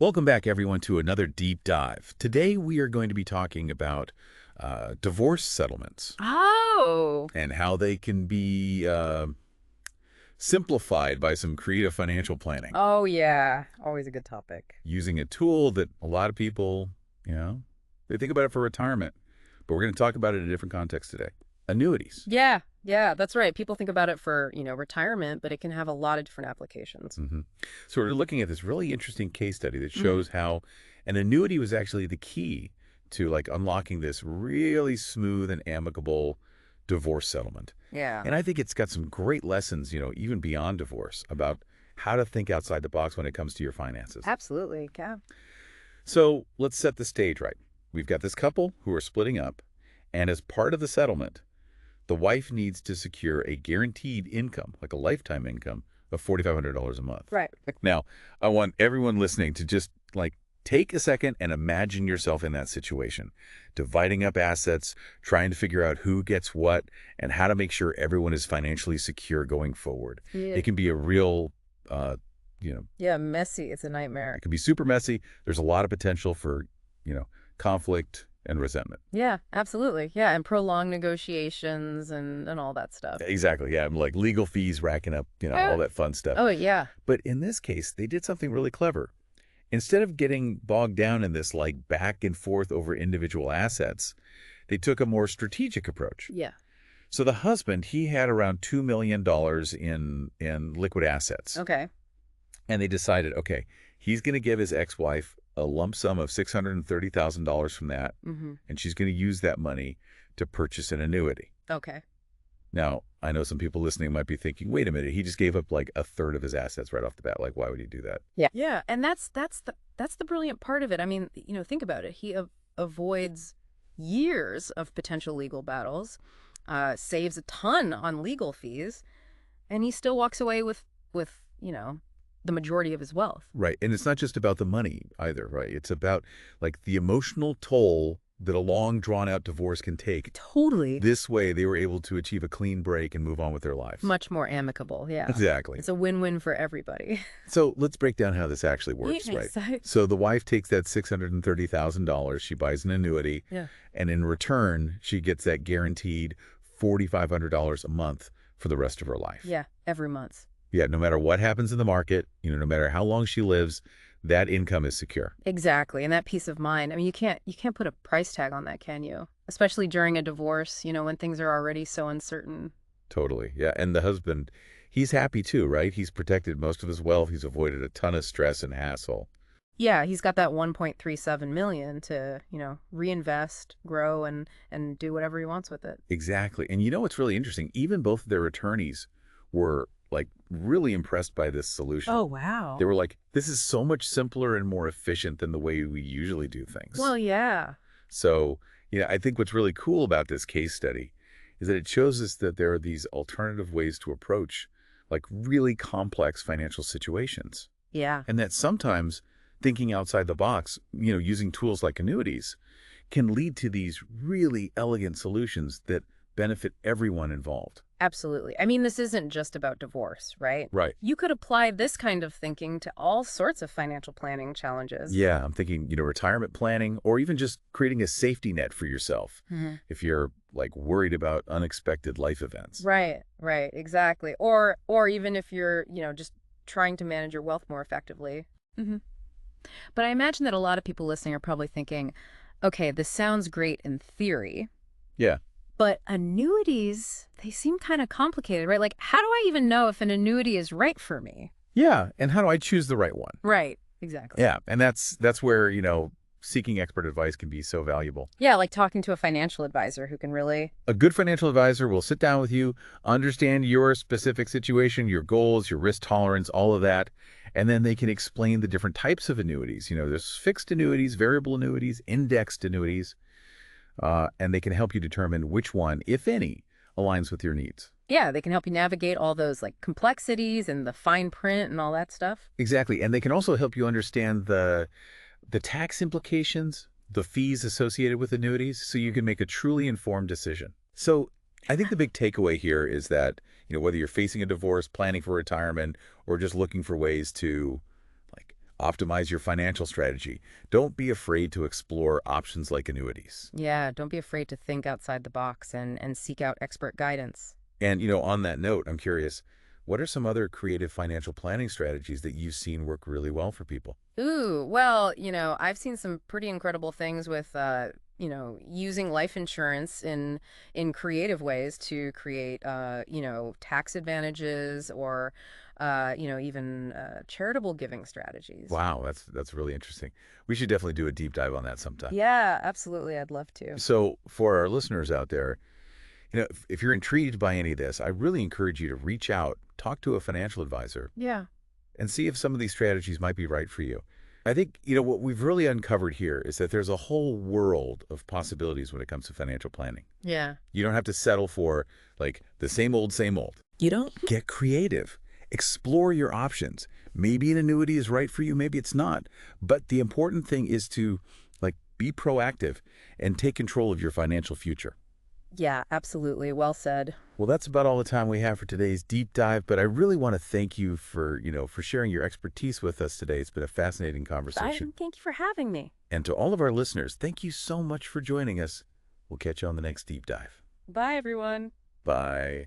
Welcome back, everyone, to another deep dive. Today, we are going to be talking about divorce settlements Oh, and how they can be simplified by some creative financial planning oh yeah. Always a good topic. using a tool that a lot of people, you know, they think about it for retirement. But we're going to talk about it in a different context today. Annuities. Yeah, yeah, that's right. People think about it for, retirement, but it can have a lot of different applications. hmm So we're looking at this really interesting case study that Hmm. shows how an annuity was actually the key to like unlocking this really smooth and amicable divorce settlement. Yeah, And I think it's got some great lessons, even beyond divorce about how to think outside the box when it comes to your finances. absolutely. Yeah. So let's set the stage right. We've got this couple who are splitting up, and as part of the settlement, the wife needs to secure a guaranteed income, like a lifetime income of $4,500 a month. Right. Now, I want everyone listening to just like take a second and imagine yourself in that situation, dividing up assets, trying to figure out who gets what, and how to make sure everyone is financially secure going forward. Yeah. It can be a real, uh, you know, Yeah, messy. It's a nightmare. it can be super messy. There's a lot of potential for, conflict and resentment. Yeah, absolutely. Yeah, and prolonged negotiations and all that stuff. Exactly. Yeah. Like legal fees racking up, all that fun stuff. Oh, yeah. But in this case, they did something really clever. Instead of getting bogged down in this like back and forth over individual assets, they took a more strategic approach. Yeah. So the husband, he had around $2 million in liquid assets. Okay. And they decided, okay, he's going to give his ex-wife a lump sum of $630,000 from that, Mm-hmm. and she's going to use that money to purchase an annuity. Okay. Now, I know some people listening might be thinking, wait a minute, he just gave up like a third of his assets right off the bat. Like, why would he do that? Yeah. Yeah, and that's the brilliant part of it. I mean, think about it. He avoids years of potential legal battles, saves a ton on legal fees, and he still walks away with the majority of his wealth. Right. And it's not just about the money either, right? It's about like the emotional toll that a long drawn out divorce can take. Totally. This way, they were able to achieve a clean break and move on with their lives. Much more amicable. Yeah. Exactly. It's a win-win for everybody. So let's break down how this actually works, Yeah, right? so- So the wife takes that $630,000, she buys an annuity, Yeah. and in return, she gets that guaranteed $4,500 a month for the rest of her life. Yeah, every month. Yeah, no matter what happens in the market, no matter how long she lives, that income is secure. Exactly. And that peace of mind. I mean, you can't put a price tag on that, can you? Especially during a divorce, when things are already so uncertain. Totally. Yeah. And the husband, he's happy too, right? He's protected most of his wealth. He's avoided a ton of stress and hassle. Yeah, he's got that 1.37 million to, reinvest, grow and do whatever he wants with it. Exactly. And you know what's really interesting? Even both of their attorneys were like really impressed by this solution. Oh, wow. They were like, this is so much simpler and more efficient than the way we usually do things. Well, yeah. So, I think what's really cool about this case study is that it shows us that there are these alternative ways to approach like really complex financial situations. Yeah. And that sometimes thinking outside the box, using tools like annuities can lead to these really elegant solutions that benefit everyone involved. Absolutely. I mean, this isn't just about divorce, right? Right. You could apply this kind of thinking to all sorts of financial planning challenges. Yeah, I'm thinking, retirement planning or even just creating a safety net for yourself Mhm. if you're like worried about unexpected life events. Right, right, exactly. Or even if you're, just trying to manage your wealth more effectively. Hmm. But I imagine that a lot of people listening are probably thinking, okay, this sounds great in theory, Yeah. but annuities, they seem kind of complicated, right? Like, how do I even know if an annuity is right for me? Yeah, and how do I choose the right one? Right, exactly. Yeah, and that's where, seeking expert advice can be so valuable. Yeah, like talking to a financial advisor who can really. A good financial advisor will sit down with you, understand your specific situation, your goals, your risk tolerance, all of that, and then they can explain the different types of annuities. There's fixed annuities, variable annuities, indexed annuities, and they can help you determine which one, if any, aligns with your needs. Yeah, they can help you navigate all those like complexities and the fine print and all that stuff. Exactly, and they can also help you understand the tax implications, the fees associated with annuities, so you can make a truly informed decision. So I think the big takeaway here is that, whether you're facing a divorce, planning for retirement, or just looking for ways to like optimize your financial strategy. Don't be afraid to explore options like annuities. Yeah, don't be afraid to think outside the box and seek out expert guidance. And, on that note, I'm curious, what are some other creative financial planning strategies that you've seen work really well for people? Ooh, well, I've seen some pretty incredible things with, using life insurance in creative ways to create, tax advantages or, even charitable giving strategies. Wow, that's really interesting. We should definitely do a deep dive on that sometime. Yeah, absolutely. I'd love to. So, for our listeners out there, if you're intrigued by any of this, I really encourage you to reach out, talk to a financial advisor, Yeah. and see if some of these strategies might be right for you. I think, what we've really uncovered here is that there's a whole world of possibilities when it comes to financial planning. Yeah. You don't have to settle for, like, the same old, same old. You don't? Get creative. Explore your options. Maybe an annuity is right for you, maybe it's not. But the important thing is to, like, be proactive and take control of your financial future. Yeah, absolutely. Well said. Well, that's about all the time we have for today's deep dive, but I really want to thank you for sharing your expertise with us today. It's been a fascinating conversation. Thank you for having me. And to all of our listeners, thank you so much for joining us. We'll catch you on the next deep dive. Bye, everyone. Bye.